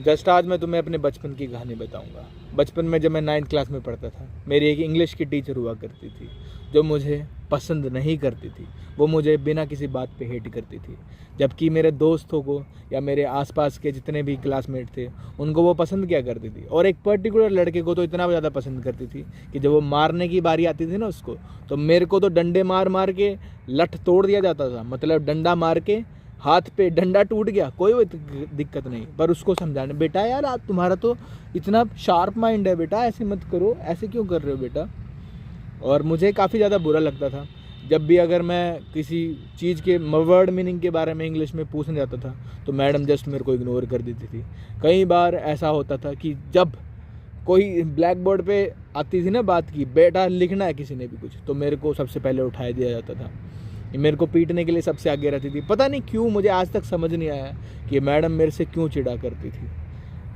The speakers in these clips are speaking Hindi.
जस्ट आज मैं तुम्हें अपने बचपन की कहानी बताऊंगा। बचपन में जब मैं 9th क्लास में पढ़ता था, मेरी एक इंग्लिश की टीचर हुआ करती थी जो मुझे पसंद नहीं करती थी। वो मुझे बिना किसी बात पे हेट करती थी, जबकि मेरे दोस्तों को या मेरे आसपास के जितने भी क्लासमेट थे उनको वो पसंद किया करती थी। और एक पर्टिकुलर लड़के को तो इतना ज़्यादा पसंद करती थी कि जब वो मारने की बारी आती थी ना उसको, तो मेरे को तो डंडे मार मार के लठ तोड़ दिया जाता था। मतलब डंडा मार के हाथ पे डंडा टूट गया, कोई दिक्कत नहीं, पर उसको समझाने, बेटा यार आज तुम्हारा तो इतना शार्प माइंड है बेटा, ऐसे मत करो, ऐसे क्यों कर रहे हो बेटा। और मुझे काफ़ी ज़्यादा बुरा लगता था जब भी अगर मैं किसी चीज़ के वर्ड मीनिंग के बारे में इंग्लिश में पूछने जाता था तो मैडम जस्ट मेरे को इग्नोर कर देती थी। कई बार ऐसा होता था कि जब कोई ब्लैक बोर्ड पे आती थी ना बात की, बेटा लिखना है किसी ने भी कुछ, तो मेरे को सबसे पहले उठाया दिया जाता था। मेरे को पीटने के लिए सबसे आगे रहती थी। पता नहीं क्यों, मुझे आज तक समझ नहीं आया कि मैडम मेरे से क्यों चिढ़ा करती थी,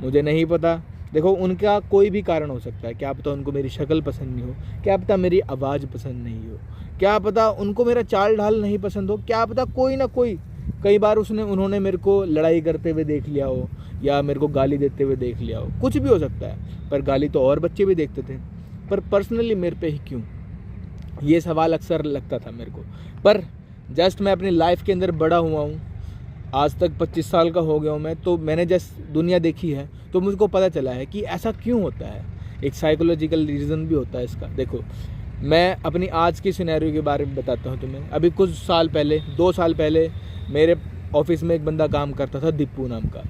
मुझे नहीं पता। देखो उनका कोई भी कारण हो सकता है, क्या पता उनको मेरी शक्ल पसंद नहीं हो, क्या पता मेरी आवाज़ पसंद नहीं हो, क्या पता उनको मेरा चाल ढाल नहीं पसंद हो, क्या पता कोई ना कोई, कई बार उन्होंने मेरे को लड़ाई करते हुए देख लिया हो या मेरे को गाली देते हुए देख लिया हो, कुछ भी हो सकता है। पर गाली तो और बच्चे भी देखते थे, पर पर्सनली मेरे पे ही क्यों, ये सवाल अक्सर लगता था मेरे को। पर जस्ट मैं अपनी लाइफ के अंदर बड़ा हुआ हूँ, आज तक 25 साल का हो गया हूँ मैं, तो मैंने जस्ट दुनिया देखी है, तो मुझको पता चला है कि ऐसा क्यों होता है। एक साइकोलॉजिकल रीज़न भी होता है इसका। देखो मैं अपनी आज की सिनेरियो के बारे में बताता हूँ तुम्हें। अभी कुछ साल पहले, 2 साल पहले मेरे ऑफिस में एक बंदा काम करता था, दीपू नाम का।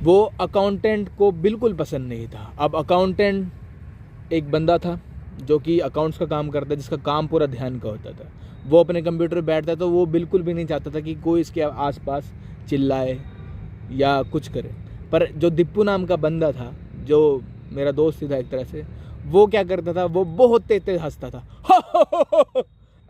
वो अकाउंटेंट को बिल्कुल पसंद नहीं था। अब अकाउंटेंट एक बंदा था जो कि अकाउंट्स का काम करता है, जिसका काम पूरा ध्यान का होता था। वो अपने कंप्यूटर पे बैठता है तो वो बिल्कुल भी नहीं चाहता था कि कोई इसके आसपास चिल्लाए या कुछ करे। पर जो दीपू नाम का बंदा था, जो मेरा दोस्त ही था एक तरह से, वो क्या करता था, वो बहुत तेज तेज हंसता था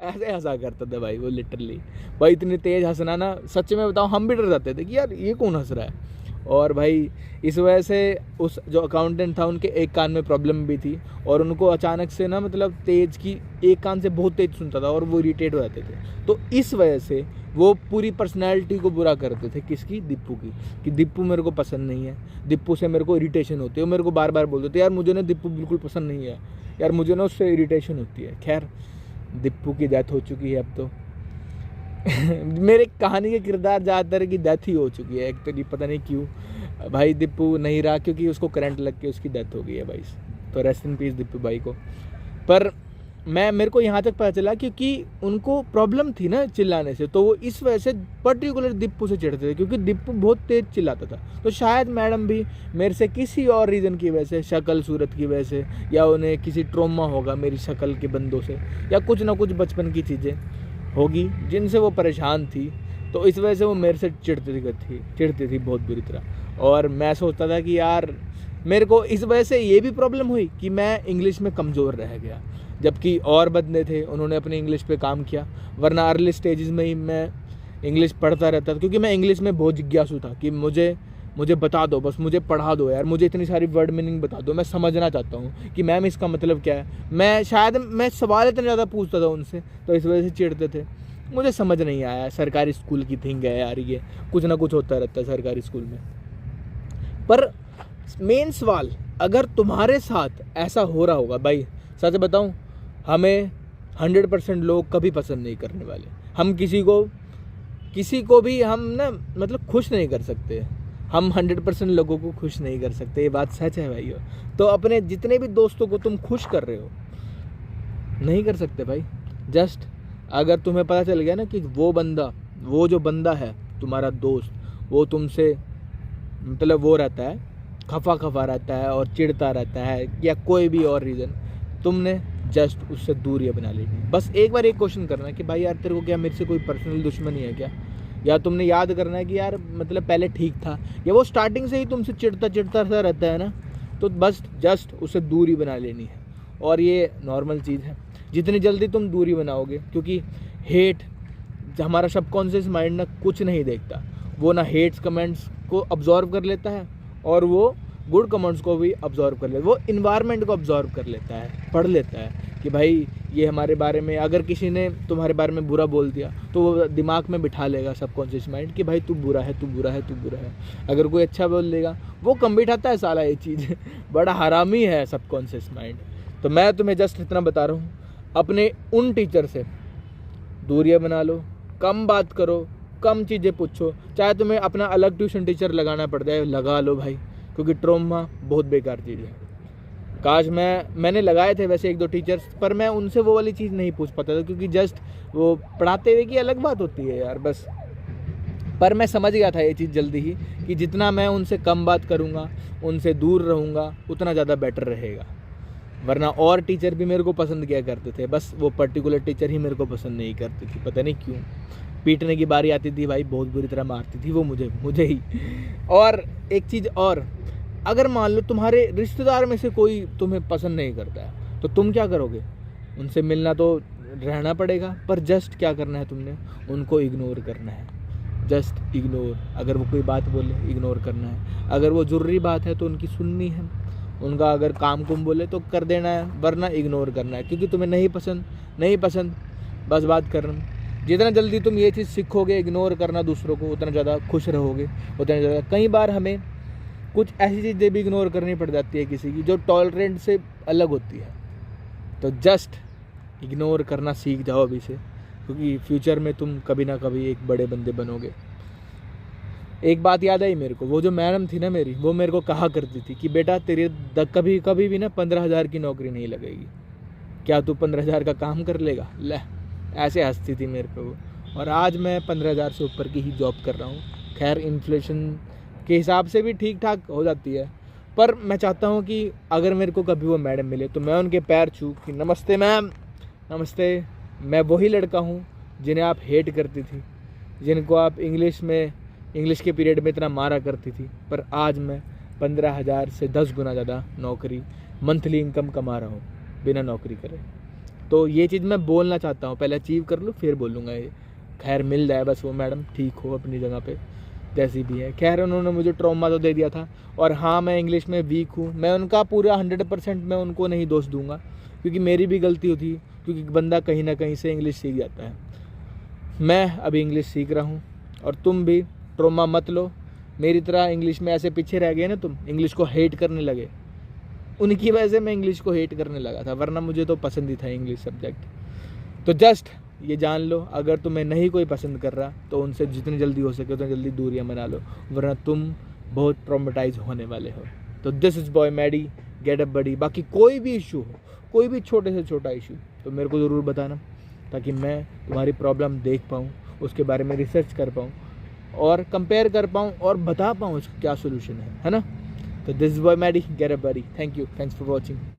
ऐसे हंसा करता था भाई वो, लिटरली भाई इतनी तेज हंसना ना, सच में बताऊँ हम भी डर जाते थे कि यार ये कौन हंस रहा है। और भाई इस वजह से उस जो अकाउंटेंट था उनके एक कान में प्रॉब्लम भी थी, और उनको अचानक से ना मतलब तेज की एक कान से बहुत तेज सुनता था और वो इरिटेट हो जाते थे। तो इस वजह से वो पूरी पर्सनैलिटी को बुरा करते थे, किसकी, दीपू की, कि दीपू मेरे को पसंद नहीं है, दीपू से मेरे को इरिटेशन होती है। वो मेरे को बार बार बोलते थे यार मुझे ना दीपू बिल्कुल पसंद नहीं है, यार मुझे ना उससे इरिटेशन होती है। खैर दीपू की डेथ हो चुकी है अब तो मेरे कहानी के किरदार ज़्यादातर की डेथ ही हो चुकी है। एक तो नहीं, पता नहीं क्यों भाई दीपू नहीं रहा, क्योंकि उसको करंट लग के उसकी डेथ हो गई है भाई। तो रेस्ट इन पीस दीपू भाई को। पर मेरे को यहाँ तक पता चला क्योंकि उनको प्रॉब्लम थी ना चिल्लाने से, तो वो इस वजह से पर्टिकुलर दीपू से चिढ़ते थे, क्योंकि दीपू बहुत तेज चिल्लाता था। तो शायद मैडम भी मेरे से किसी और रीज़न की वजह से, शक्ल सूरत की वजह से, या उन्हें किसी ट्रॉमा होगा मेरी शक्ल के बंदों से, या कुछ ना कुछ बचपन की चीज़ें होगी जिनसे वो परेशान थी, तो इस वजह से वो मेरे से चिढ़ती थी बहुत बुरी तरह। और मैं सोचता था कि यार मेरे को इस वजह से ये भी प्रॉब्लम हुई कि मैं इंग्लिश में कमज़ोर रह गया, जबकि और बंदे थे उन्होंने अपनी इंग्लिश पे काम किया। वरना अर्ली स्टेजेस में ही मैं इंग्लिश पढ़ता रहता था, क्योंकि मैं इंग्लिश में बहुत जिज्ञासु था कि मुझे बता दो, बस मुझे पढ़ा दो यार, मुझे इतनी सारी वर्ड मीनिंग बता दो, मैं समझना चाहता हूँ कि मैम इसका मतलब क्या है। मैं सवाल इतना ज़्यादा पूछता था उनसे, तो इस वजह से चिढ़ते थे। मुझे समझ नहीं आया, सरकारी स्कूल की थिंग है यार, ये कुछ ना कुछ होता रहता है सरकारी स्कूल में। पर मेन सवाल, अगर तुम्हारे साथ ऐसा हो रहा होगा, भाई सच बताऊँ, हमें 100% लोग कभी पसंद नहीं करने वाले। हम किसी को भी हम ना मतलब खुश नहीं कर सकते, हम 100% लोगों को खुश नहीं कर सकते, ये बात सच है भाई। तो अपने जितने भी दोस्तों को तुम खुश कर रहे हो, नहीं कर सकते भाई। जस्ट अगर तुम्हें पता चल गया ना कि वो जो बंदा है तुम्हारा दोस्त, वो तुमसे मतलब वो रहता है, खफा रहता है और चिढ़ता रहता है, या कोई भी और रीज़न, तुमने जस्ट उससे दूरियाँ बना लेनी। बस एक बार एक क्वेश्चन करना है कि भाई यार तेरे को क्या मेरे से कोई पर्सनल दुश्मनी है क्या, या तुमने याद करना है कि यार मतलब पहले ठीक था, या वो स्टार्टिंग से ही तुमसे चिढ़ता सा रहता है ना, तो बस जस्ट उससे दूरी बना लेनी है। और ये नॉर्मल चीज़ है, जितनी जल्दी तुम दूरी बनाओगे, क्योंकि हेट, हमारा सबकॉन्शियस माइंड ना कुछ नहीं देखता, वो ना हेट्स कमेंट्स को अब्जॉर्व कर लेता है और वो गुड कमेंट्स को भी अब्जॉर्व कर लेता है, वो इन्वायरमेंट को अब्जॉर्व कर लेता है, पढ़ लेता है कि भाई ये हमारे बारे में, अगर किसी ने तुम्हारे बारे में बुरा बोल दिया तो वो दिमाग में बिठा लेगा सबकॉन्शियस माइंड कि भाई तू बुरा है, तू बुरा है, तू बुरा है। अगर कोई अच्छा बोल देगा, वो कम बिठाता है साला ये चीज़। बड़ा हरामी है सबकॉन्शियस माइंड। तो मैं तुम्हें जस्ट इतना बता रहा हूँ, अपने उन टीचर से दूरियां बना लो, कम बात करो, कम चीज़ें पूछो। चाहे तुम्हें अपना अलग ट्यूशन टीचर लगाना पड़ जाए, लगा लो भाई, क्योंकि ट्रॉमा बहुत बेकार चीज़ है। काश मैंने लगाए थे वैसे 1-2 टीचर्स, पर मैं उनसे वो वाली चीज़ नहीं पूछ पाता था, क्योंकि जस्ट वो पढ़ाते हुए की अलग बात होती है यार बस। पर मैं समझ गया था ये चीज़ जल्दी ही कि जितना मैं उनसे कम बात करूँगा, उनसे दूर रहूँगा, उतना ज़्यादा बेटर रहेगा। वरना और टीचर भी मेरे को पसंद किया करते थे, बस वो पर्टिकुलर टीचर ही मेरे को पसंद नहीं करती थी, पता नहीं क्यों। पीटने की बारी आती थी भाई, बहुत बुरी तरह मारती थी वो मुझे ही। और एक चीज़ और, अगर मान लो तुम्हारे रिश्तेदार में से कोई तुम्हें पसंद नहीं करता है, तो तुम क्या करोगे? उनसे मिलना तो रहना पड़ेगा, पर जस्ट क्या करना है तुमने? उनको इग्नोर करना है, जस्ट इग्नोर। अगर वो कोई बात बोले, इग्नोर करना है। अगर वो ज़रूरी बात है तो उनकी सुननी है, उनका अगर काम कुम बोले तो कर देना है, वरना इग्नोर करना है, क्योंकि तुम्हें नहीं पसंद, बस बात करना। जितना जल्दी तुम ये चीज़ सीखोगे इग्नोर करना दूसरों को, उतना ज़्यादा खुश रहोगे, उतना ज़्यादा। कई बार हमें कुछ ऐसी चीज़ें भी इग्नोर करनी पड़ जाती है किसी की, जो टॉलरेंट से अलग होती है। तो जस्ट इग्नोर करना सीख जाओ अभी से, क्योंकि फ्यूचर में तुम कभी ना कभी एक बड़े बंदे बनोगे। एक बात याद आई मेरे को, वो जो मैडम थी ना मेरी, वो मेरे को कहा करती थी कि बेटा तेरी कभी भी ना 15,000 की नौकरी नहीं लगेगी, क्या तू 15,000 का काम कर लेगा? ले, ऐसे हंसती थी मेरे पे वो। और आज मैं 15,000 से ऊपर की ही जॉब कर रहा हूँ। खैर इन्फ्लेशन के हिसाब से भी ठीक ठाक हो जाती है, पर मैं चाहता हूँ कि अगर मेरे को कभी वो मैडम मिले तो मैं उनके पैर छू कि नमस्ते मैम, नमस्ते। मैं वही लड़का हूँ जिन्हें आप हेट करती थी, जिनको आप इंग्लिश के पीरियड में इतना मारा करती थी, पर आज मैं 15,000 से 10 गुना ज़्यादा नौकरी, मंथली इनकम कमा रहा हूँ बिना नौकरी करे। तो ये चीज़ मैं बोलना चाहता हूँ, पहले अचीव कर लूँ फिर बोलूँगा ये। खैर मिल जाए बस वो मैडम, ठीक हो अपनी जगह पे जैसी भी है। खैर उन्होंने मुझे ट्रॉमा तो दे दिया था, और हाँ मैं इंग्लिश में वीक हूँ, मैं उनका पूरा 100% मैं उनको नहीं दोष दूंगा, क्योंकि मेरी भी गलती होती, क्योंकि बंदा कहीं ना कहीं से इंग्लिश सीख जाता है। मैं अभी इंग्लिश सीख रहा हूँ, और तुम भी ट्रॉमा मत लो मेरी तरह। इंग्लिश में ऐसे पीछे रह गए ना तुम, इंग्लिश को हेट करने लगे, उनकी वजह से मैं इंग्लिश को हेट करने लगा था, वरना मुझे तो पसंद ही था इंग्लिश सब्जेक्ट। तो जस्ट ये जान लो, अगर तुम्हें नहीं कोई पसंद कर रहा तो उनसे जितनी जल्दी हो सके उतनी जल्दी दूरियां बना लो, वरना तुम बहुत ट्रॉमेटाइज होने वाले हो। तो this is boy Maddy, get up buddy. बाकी कोई भी इशू हो, कोई भी छोटे से छोटा इशू, तो मेरे को ज़रूर बताना, ताकि मैं तुम्हारी प्रॉब्लम देख पाऊँ, उसके बारे में रिसर्च कर पाऊँ और कंपेयर कर पाऊँ और बता पाऊँ इसका क्या सोल्यूशन है ना। तो this is boy Maddy, get up buddy. Thank you, thanks for watching.